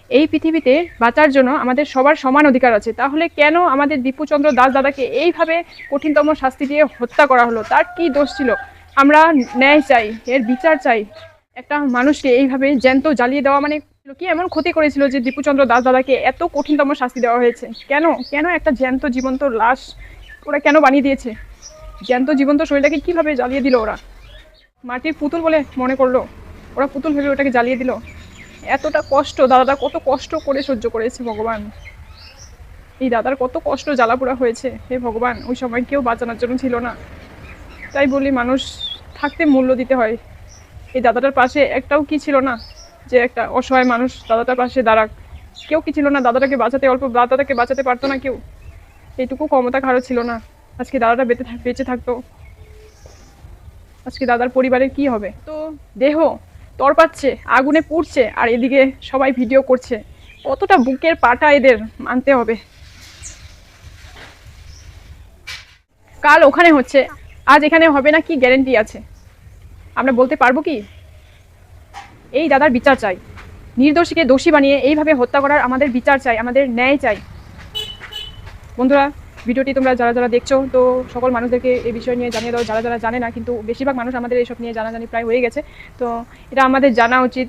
এই পৃথিবীতে বাঁচার জন্য আমাদের সবার সমান অধিকার আছে। তাহলে কেন আমাদের দীপুচন্দ্র দাস দাদাকে এইভাবে কঠিনতম শাস্তি দিয়ে হত্যা করা হলো? তার কি দোষ ছিল? আমরা ন্যায় চাই, এর বিচার চাই। একটা মানুষকে এইভাবে জ্যান্ত জ্বালিয়ে দেওয়া মানে কি এমন ক্ষতি করেছিল যে দীপুচন্দ্র দাস দাদাকে এত কঠিনতম শাস্তি দেওয়া হয়েছে? কেন কেন একটা জ্যান্ত জীবন্ত লাশ ওরা কেন বানিয়ে দিয়েছে? জ্যান্ত জীবন্ত শরীরটাকে কিভাবে জ্বালিয়ে দিল ওরা? মাটির পুতুল বলে মনে করলো, ওরা পুতুল ভেবে ওটাকে জ্বালিয়ে দিল। এতটা কষ্ট দাদাটা কত কষ্ট করে সহ্য করেছে ভগবান। এই দাদার কত কষ্ট জ্বালাপোড়া হয়েছে, হে ভগবান। ওই সময় কেউ বাঁচানোর জন্য ছিল না। তাই বলি মানুষ থাকতে মূল্য দিতে হয়। এই দাদাটার পাশে একটাও কি ছিল না যে একটা অসহায় মানুষ দাদাটার পাশে দাঁড়াক? কেউ কি ছিল না দাদাটাকে বাঁচাতে? অল্প দাদাটাকে বাঁচাতে পারতো না কেউ? এইটুকু ক্ষমতা কারো ছিল না? আজকে দাদাটা বেঁচে থাকতো, আজকে দাদার পরিবারের কি হবে? তো দেহ তরপাচ্ছে, আগুনে পুড়ছে, আর এদিকে সবাই ভিডিও করছে। কতটা বুকের পাটা এদের মানতে হবে। কাল ওখানে হচ্ছে, আজ এখানে হবে না, কি গ্যারেন্টি আছে? আমরা বলতে পারবো কি? এই দাদার বিচার চাই। নির্দোষীকে দোষী বানিয়ে এইভাবে হত্যা করার আমাদের বিচার চাই, আমাদের ন্যায় চাই। বন্ধুরা, ভিডিওটি তোমরা যারা যারা দেখছো, তো সকল মানুষদেরকে এই বিষয় নিয়ে জানিয়ে দাও, যারা যারা জানে না। কিন্তু বেশিরভাগ মানুষ আমাদের এইসব নিয়ে জানাজানি প্রায় হয়ে গেছে। তো এটা আমাদের জানা উচিত।